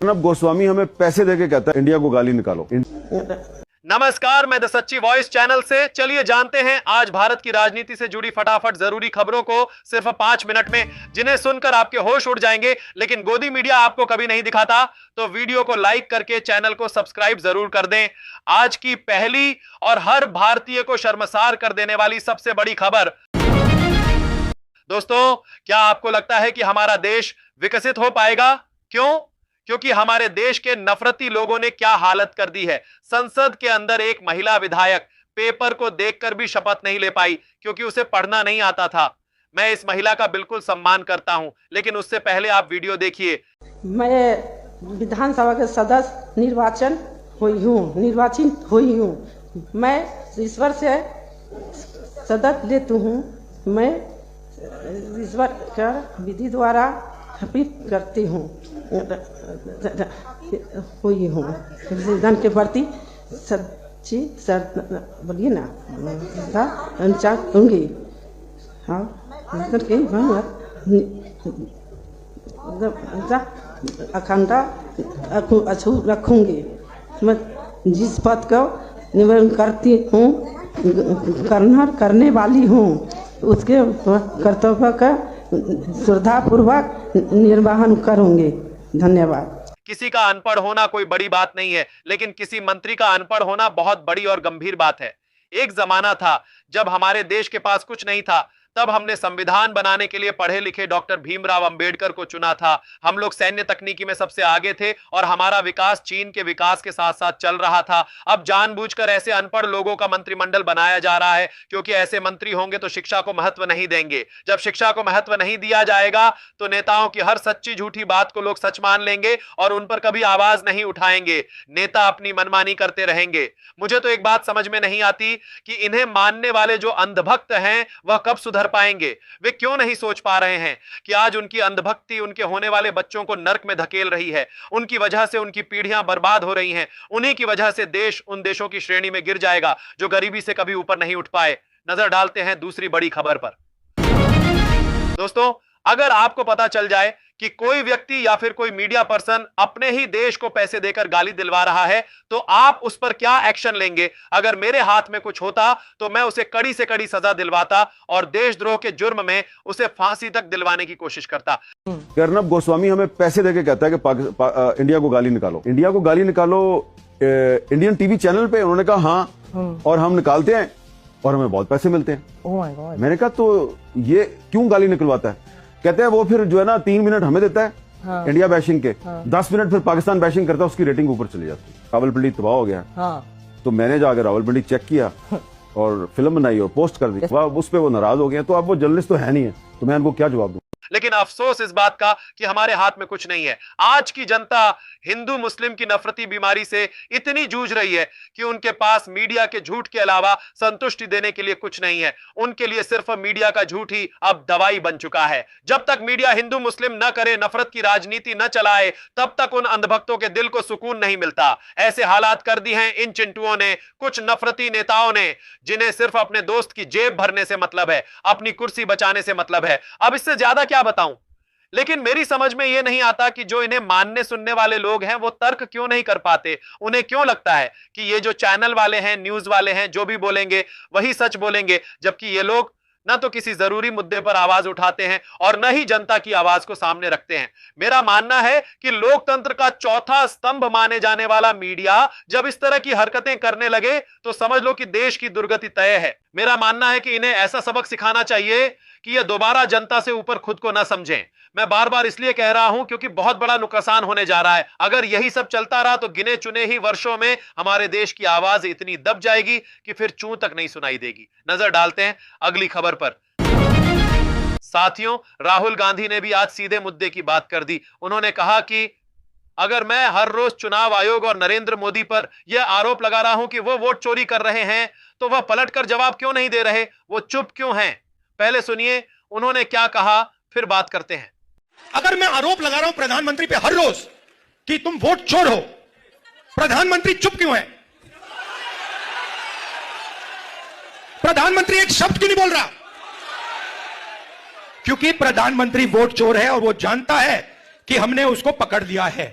अर्नब गोस्वामी हमें पैसे देके कहता है इंडिया को गाली निकालो। नमस्कार, मैं द सच्ची वॉइस चैनल से। चलिए जानते हैं आज भारत की राजनीति से जुड़ी फटाफट जरूरी खबरों को सिर्फ 5 मिनट में, जिन्हें सुनकर आपके होश उड़ जाएंगे, लेकिन गोदी मीडिया आपको कभी नहीं दिखाता। तो वीडियो को लाइक करके चैनल को सब्सक्राइब जरूर कर दें। आज की पहली और हर भारतीय को शर्मसार कर देने वाली सबसे बड़ी खबर। दोस्तों, क्या आपको लगता है कि हमारा देश विकसित हो पाएगा? क्यों? क्योंकि हमारे देश के नफरती लोगों ने क्या हालत कर दी है। संसद के अंदर एक महिला विधायक पेपर को देखकर भी शपथ नहीं ले पाई क्योंकि उसे पढ़ना नहीं आता था। मैं इस महिला का बिल्कुल सम्मान करता हूं, लेकिन उससे पहले आप वीडियो देखिए। मैं विधानसभा के सदस्य निर्वाचित हुई हूँ। मैं ईश्वर से सदस्य लेती हूँ। मैं ईश्वर का विधि द्वारा स्थापित करती हूँ हुई हूँ। संविधान के प्रति सच्ची बोलिए ना दूंगी। हाँ, अखंडा अछूत रखूंगी। मैं जिस पद को निवेदन करती हूँ करने वाली हूँ, उसके कर्तव्य का श्रद्धापूर्वक निर्वहन करूंगी। धन्यवाद। किसी का अनपढ़ होना कोई बड़ी बात नहीं है, लेकिन किसी मंत्री का अनपढ़ होना बहुत बड़ी और गंभीर बात है। एक जमाना था जब हमारे देश के पास कुछ नहीं था, तब हमने संविधान बनाने के लिए पढ़े लिखे डॉक्टर भीमराव अंबेडकर को चुना था। हम लोग सैन्य तकनीकी में सबसे आगे थे और हमारा विकास चीन के विकास के साथ साथ चल रहा था। अब जानबूझकर ऐसे अनपढ़ लोगों का मंत्रिमंडल बनाया जा रहा है, क्योंकि ऐसे मंत्री होंगे तो शिक्षा को महत्व नहीं देंगे। जब शिक्षा को महत्व नहीं दिया जाएगा तो नेताओं की हर सच्ची झूठी बात को लोग सच मान लेंगे और उन पर कभी आवाज नहीं उठाएंगे। नेता अपनी मनमानी करते रहेंगे। मुझे तो एक बात समझ में नहीं आती कि इन्हें मानने वाले जो अंधभक्त हैं वह कब सुधर पाएंगे। वे क्यों नहीं सोच पा रहे हैं कि आज उनकी अंधभक्ति उनके होने वाले बच्चों को नर्क में धकेल रही है। उनकी वजह से उनकी पीढ़ियां बर्बाद हो रही हैं। उन्हीं की वजह से देश उन देशों की श्रेणी में गिर जाएगा जो गरीबी से कभी ऊपर नहीं उठ पाए। नजर डालते हैं दूसरी बड़ी खबर पर। दोस्तों, अगर आपको पता चल जाए कि कोई व्यक्ति या फिर कोई मीडिया पर्सन अपने ही देश को पैसे देकर गाली दिलवा रहा है, तो आप उस पर क्या एक्शन लेंगे? अगर मेरे हाथ में कुछ होता तो मैं उसे कड़ी से कड़ी सजा दिलवाता और देशद्रोह के जुर्म में उसे फांसी तक दिलवाने की कोशिश करता। अर्नब गोस्वामी हमें पैसे देके कहता है कि इंडिया को गाली निकालो। इंडिया को गाली निकालो इंडियन टीवी चैनल पे। उन्होंने कहा हाँ, और हम निकालते हैं और हमें बहुत पैसे मिलते हैं। Oh my God. मैंने कहा तो ये क्यों गाली निकलवाता है? कहते हैं वो फिर जो है ना 3 मिनट हमें देता है हाँ। इंडिया बैशिंग के हाँ। 10 मिनट फिर पाकिस्तान बैशिंग करता है, उसकी रेटिंग ऊपर चली जाती है। रावलपिंडी तबाह हो गया हाँ। तो मैंने जाकर रावलपिंडी चेक किया और फिल्म बनाई और पोस्ट कर दी। उस पर वो नाराज हो गए। तो अब वो जर्नलिस्ट तो है नहीं है, तो मैं उनको क्या जवाब दूं? लेकिन अफसोस इस बात का कि हमारे हाथ में कुछ नहीं है। आज की जनता हिंदू मुस्लिम की नफरती बीमारी से इतनी जूझ रही है कि उनके पास मीडिया के झूठ के अलावा संतुष्टि देने के लिए कुछ नहीं है। उनके लिए सिर्फ मीडिया का झूठ ही अब दवाई बन चुका है। जब तक मीडिया हिंदू मुस्लिम न करे, नफरत की राजनीति न चलाए, तब तक उन अंधभक्तों के दिल को सुकून नहीं मिलता। ऐसे हालात कर दी हैं इन चिंटुओं ने, कुछ नफरती नेताओं ने, जिन्हें सिर्फ अपने दोस्त की जेब भरने से मतलब है, अपनी कुर्सी बचाने से मतलब है। अब इससे ज्यादा क्या बताऊं? लेकिन मेरी समझ में यह नहीं आता कि जो इन्हें मानने सुनने वाले लोग हैं वो तर्क क्यों नहीं कर पाते। उन्हें क्यों लगता है कि ये जो चैनल वाले हैं, न्यूज वाले हैं, जो भी बोलेंगे वही सच बोलेंगे, जबकि ये लोग ना तो किसी जरूरी मुद्दे पर आवाज उठाते हैं और न ही जनता की आवाज को सामने रखते हैं। मेरा मानना है कि लोकतंत्र का चौथा स्तंभ माने जाने वाला मीडिया जब इस तरह की हरकतें करने लगे तो समझ लो कि देश की दुर्गति तय है। मेरा मानना है कि इन्हें ऐसा सबक सिखाना चाहिए कि ये दोबारा जनता से ऊपर खुद को ना समझें। मैं बार बार इसलिए कह रहा हूं क्योंकि बहुत बड़ा नुकसान होने जा रहा है। अगर यही सब चलता रहा तो गिने चुने ही वर्षों में हमारे देश की आवाज इतनी दब जाएगी कि फिर चूं तक नहीं सुनाई देगी। नजर डालते हैं अगली खबर पर। साथियों, राहुल गांधी ने भी आज सीधे मुद्दे की बात कर दी। उन्होंने कहा कि अगर मैं हर रोज चुनाव आयोग और नरेंद्र मोदी पर यह आरोप लगा रहा हूं कि वो वोट चोरी कर रहे हैं, तो वह पलटकर जवाब क्यों नहीं दे रहे? वो चुप क्यों हैं? पहले सुनिए उन्होंने क्या कहा, फिर बात करते हैं। अगर मैं आरोप लगा रहा हूं प्रधानमंत्री पे हर रोज कि तुम वोट चोर हो, प्रधानमंत्री चुप क्यों है? प्रधानमंत्री एक शब्द क्यों नहीं बोल रहा? क्योंकि प्रधानमंत्री वोट चोर है और वो जानता है कि हमने उसको पकड़ लिया है।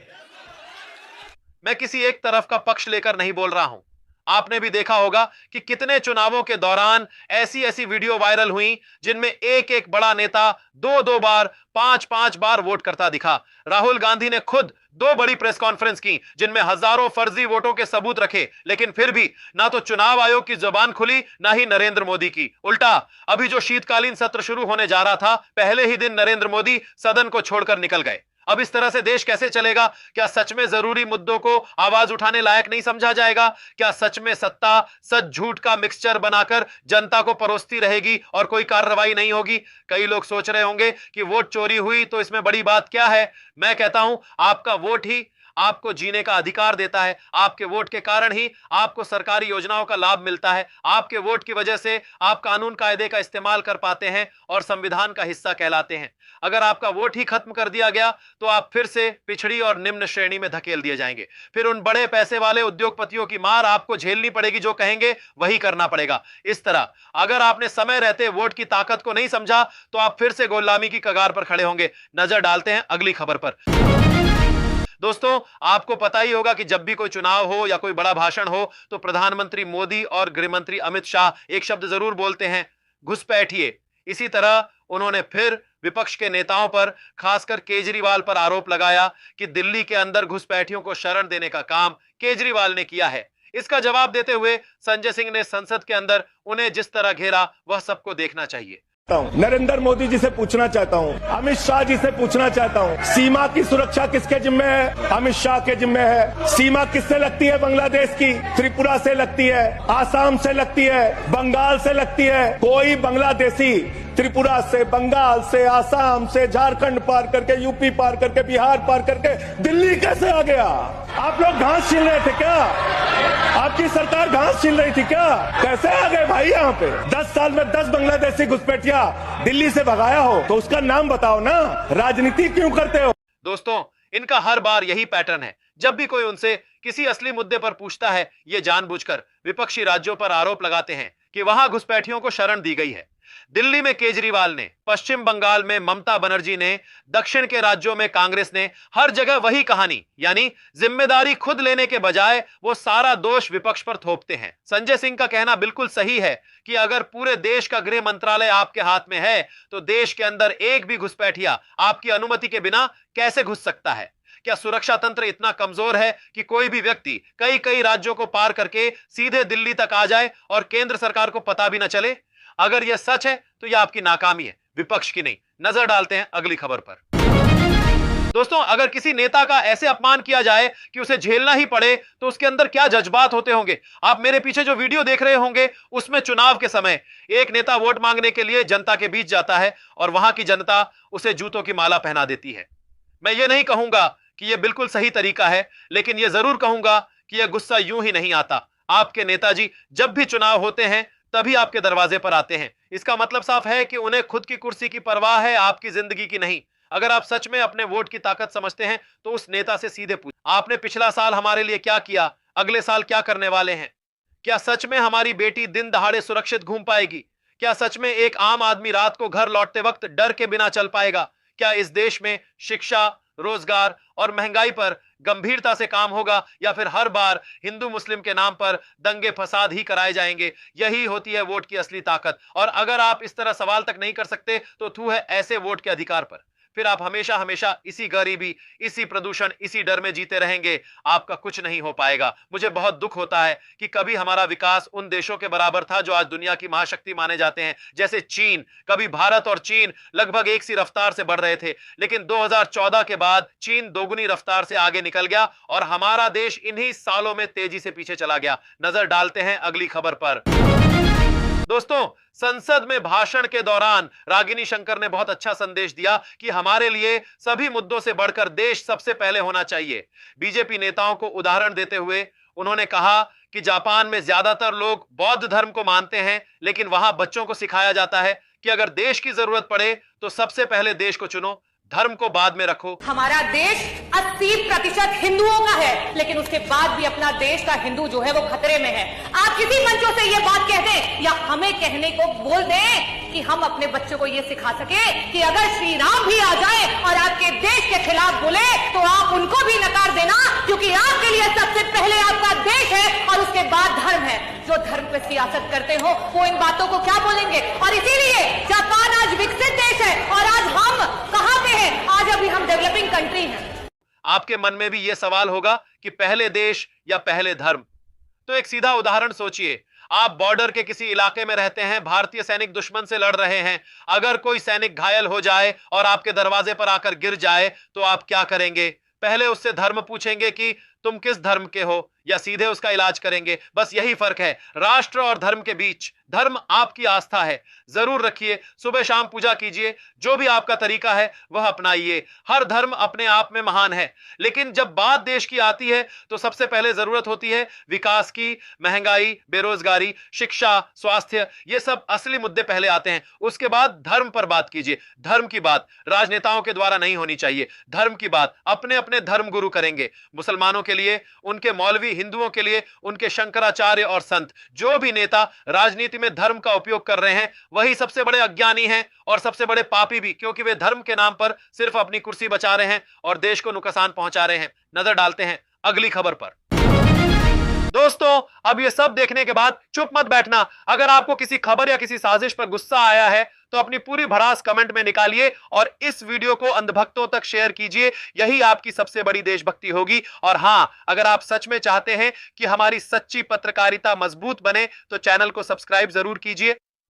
मैं किसी एक तरफ का पक्ष लेकर नहीं बोल रहा हूं। आपने भी देखा होगा कि कितने चुनावों के दौरान ऐसी ऐसी वीडियो वायरल हुई जिनमें एक एक बड़ा नेता 2-2 बार 5-5 बार वोट करता दिखा। राहुल गांधी ने खुद 2 बड़ी प्रेस कॉन्फ्रेंस की जिनमें हजारों फर्जी वोटों के सबूत रखे, लेकिन फिर भी ना तो चुनाव आयोग की जुबान खुली ना ही नरेंद्र मोदी की। उल्टा अभी जो शीतकालीन सत्र शुरू होने जा रहा था, पहले ही दिन नरेंद्र मोदी सदन को छोड़कर निकल गए। अब इस तरह से देश कैसे चलेगा? क्या सच में जरूरी मुद्दों को आवाज उठाने लायक नहीं समझा जाएगा? क्या सच में सत्ता सच झूठ का मिक्सचर बनाकर जनता को परोसती रहेगी और कोई कार्रवाई नहीं होगी? कई लोग सोच रहे होंगे कि वोट चोरी हुई तो इसमें बड़ी बात क्या है। मैं कहता हूं, आपका वोट ही आपको जीने का अधिकार देता है। आपके वोट के कारण ही आपको सरकारी योजनाओं का लाभ मिलता है। आपके वोट की वजह से आप कानून कायदे का इस्तेमाल कर पाते हैं और संविधान का हिस्सा कहलाते हैं। अगर आपका वोट ही खत्म कर दिया गया तो आप फिर से पिछड़ी और निम्न श्रेणी में धकेल दिए जाएंगे। फिर उन बड़े पैसे वाले उद्योगपतियों की मार आपको झेलनी पड़ेगी, जो कहेंगे वही करना पड़ेगा। इस तरह अगर आपने समय रहते वोट की ताकत को नहीं समझा तो आप फिर से गुलामी की कगार पर खड़े होंगे। नजर डालते हैं अगली खबर पर। दोस्तों, आपको पता ही होगा कि जब भी कोई चुनाव हो या कोई बड़ा भाषण हो तो प्रधानमंत्री मोदी और गृहमंत्री अमित शाह एक शब्द जरूर बोलते हैं, घुसपैठिए। इसी तरह उन्होंने फिर विपक्ष के नेताओं पर, खासकर केजरीवाल पर आरोप लगाया कि दिल्ली के अंदर घुसपैठियों को शरण देने का काम केजरीवाल ने किया है। इसका जवाब देते हुए संजय सिंह ने संसद के अंदर उन्हें जिस तरह घेरा वह सबको देखना चाहिए। नरेंद्र मोदी जी से पूछना चाहता हूं, अमित शाह जी से पूछना चाहता हूं, सीमा की सुरक्षा किसके जिम्मे है? अमित शाह के जिम्मे है। सीमा किससे लगती है बांग्लादेश की? त्रिपुरा से लगती है, आसाम से लगती है, बंगाल से लगती है। कोई बांग्लादेशी त्रिपुरा से, बंगाल से, आसाम से, झारखंड पार करके, यूपी पार करके, बिहार पार करके दिल्ली कैसे आ गया? आप लोग घास छील रहे थे क्या? आपकी सरकार घास छील रही थी क्या? कैसे आ गए भाई यहाँ पे? 10 साल में 10 बांग्लादेशी घुसपैठिया दिल्ली से भगाया हो तो उसका नाम बताओ ना। राजनीति क्यों करते हो? दोस्तों, इनका हर बार यही पैटर्न है। जब भी कोई उनसे किसी असली मुद्दे पर पूछता है, ये जानबूझकर विपक्षी राज्यों पर आरोप लगाते हैं कि वहां घुसपैठियों को शरण दी गई है। दिल्ली में केजरीवाल ने, पश्चिम बंगाल में ममता बनर्जी ने, दक्षिण के राज्यों में कांग्रेस ने, हर जगह वही कहानी, यानी जिम्मेदारी खुद लेने के बजाय वो सारा दोष विपक्ष पर थोपते हैं। संजय सिंह का कहना बिल्कुल सही है कि अगर पूरे देश का गृह मंत्रालय आपके हाथ में है तो देश के अंदर एक भी घुसपैठिया आपकी अनुमति के बिना कैसे घुस सकता है? क्या सुरक्षा तंत्र इतना कमजोर है कि कोई भी व्यक्ति कई कई राज्यों को पार करके सीधे दिल्ली तक आ जाए और केंद्र सरकार को पता भी न चले? अगर यह सच है तो यह आपकी नाकामी है, विपक्ष की नहीं। नजर डालते हैं अगली खबर पर। दोस्तों, अगर किसी नेता का ऐसे अपमान किया जाए कि उसे झेलना ही पड़े तो उसके अंदर क्या जज्बात होते होंगे। आप मेरे पीछे जो वीडियो देख रहे होंगे उसमें चुनाव के समय एक नेता वोट मांगने के लिए जनता के बीच जाता है और वहां की जनता उसे जूतों की माला पहना देती है। मैं ये नहीं कहूंगा कि यह बिल्कुल सही तरीका है, लेकिन यह जरूर कहूंगा कि यह गुस्सा यूं ही नहीं आता। आपके नेताजी जब भी चुनाव होते हैं तभी आपके दरवाजे पर आते हैं। इसका मतलब साफ है कि उन्हें खुद की कुर्सी की परवाह है, आपकी जिंदगी की नहीं। अगर आप सच में अपने वोट की ताकत समझते हैं तो उस नेता से सीधे पूछें, आपने पिछला साल हमारे लिए क्या किया? अगले साल क्या करने वाले हैं? क्या सच में हमारी बेटी दिन दहाड़े सुरक्षित घूम पाएगी? क्या सच में एक आम आदमी रात को घर लौटते वक्त डर के बिना चल पाएगा? क्या इस देश में शिक्षा, रोजगार और महंगाई पर गंभीरता से काम होगा, या फिर हर बार हिंदू मुस्लिम के नाम पर दंगे फसाद ही कराए जाएंगे? यही होती है वोट की असली ताकत। और अगर आप इस तरह सवाल तक नहीं कर सकते तो थू है ऐसे वोट के अधिकार पर। फिर आप हमेशा हमेशा इसी गरीबी, इसी प्रदूषण, इसी डर में जीते रहेंगे। आपका कुछ नहीं हो पाएगा। मुझे बहुत दुख होता है कि कभी हमारा विकास उन देशों के बराबर था जो आज दुनिया की महाशक्ति माने जाते हैं, जैसे चीन। कभी भारत और चीन लगभग एक सी रफ्तार से बढ़ रहे थे, लेकिन 2014 के बाद चीन दोगुनी रफ्तार से आगे निकल गया और हमारा देश इन्हीं सालों में तेजी से पीछे चला गया। नजर डालते हैं अगली खबर पर। दोस्तों, संसद में भाषण के दौरान रागिनी शंकर ने बहुत अच्छा संदेश दिया कि हमारे लिए सभी मुद्दों से बढ़कर देश सबसे पहले होना चाहिए। बीजेपी नेताओं को उदाहरण देते हुए उन्होंने कहा कि जापान में ज्यादातर लोग बौद्ध धर्म को मानते हैं, लेकिन वहां बच्चों को सिखाया जाता है कि अगर देश की जरूरत पड़े तो सबसे पहले देश को चुनो, धर्म को बाद में रखो। हमारा देश 80% हिंदुओं का है, लेकिन उसके बाद भी अपना देश का हिंदू जो है वो खतरे में है। आप किसी मंचों से ये बात कह दें या हमें कहने को बोल दें कि हम अपने बच्चों को ये सिखा सके कि अगर श्री राम भी आ जाए और आपके देश के खिलाफ बोले तो आप उनको भी नकार देना क्योंकि आपके लिए सबसे पहले आपका देश है और उसके बाद धर्म है। जो धर्म पे सियासत करते हो वो इन बातों को क्या बोलेंगे? और इसीलिए जापान आज विकसित देश है और आज हम कहां पे हैं? आज अभी हम डेवलपिंग कंट्री हैं। आपके मन में भी यह सवाल होगा कि पहले देश या पहले धर्म। तो एक सीधा उदाहरण सोचिए, आप बॉर्डर के किसी इलाके में रहते हैं, भारतीय सैनिक दुश्मन से लड़ रहे हैं। अगर कोई सैनिक घायल हो जाए और आपके दरवाजे पर आकर गिर जाए तो आप क्या करेंगे? पहले उससे धर्म पूछेंगे कि तुम किस धर्म के हो, या सीधे उसका इलाज करेंगे? बस यही फर्क है राष्ट्र और धर्म के बीच। धर्म आपकी आस्था है, जरूर रखिए, सुबह शाम पूजा कीजिए, जो भी आपका तरीका है वह अपनाइए। हर धर्म अपने आप में महान है, लेकिन जब बात देश की आती है तो सबसे पहले जरूरत होती है विकास की। महंगाई, बेरोजगारी, शिक्षा, स्वास्थ्य, ये सब असली मुद्दे पहले आते हैं। उसके बाद धर्म पर बात कीजिए। धर्म की बात राजनेताओं के द्वारा नहीं होनी चाहिए। धर्म की बात अपने अपने धर्म गुरु करेंगे। मुसलमानों के लिए उनके मौलवी, हिंदुओं के लिए उनके शंकराचार्य और संत। जो भी नेता राजनीति में धर्म का उपयोग कर रहे हैं वही सबसे बड़े अज्ञानी हैं और सबसे बड़े पापी भी, क्योंकि वे धर्म के नाम पर सिर्फ अपनी कुर्सी बचा रहे हैं और देश को नुकसान पहुंचा रहे हैं। नजर डालते हैं अगली खबर पर। दोस्तों, अब ये सब देखने के बाद चुप मत बैठना। अगर आपको किसी खबर या किसी साजिश पर गुस्सा आया है तो अपनी पूरी भड़ास कमेंट में निकालिए और इस वीडियो को अंधभक्तों तक शेयर कीजिए। यही आपकी सबसे बड़ी देशभक्ति होगी। और हां, अगर आप सच में चाहते हैं कि हमारी सच्ची पत्रकारिता मजबूत बने तो चैनल को सब्सक्राइब जरूर कीजिए।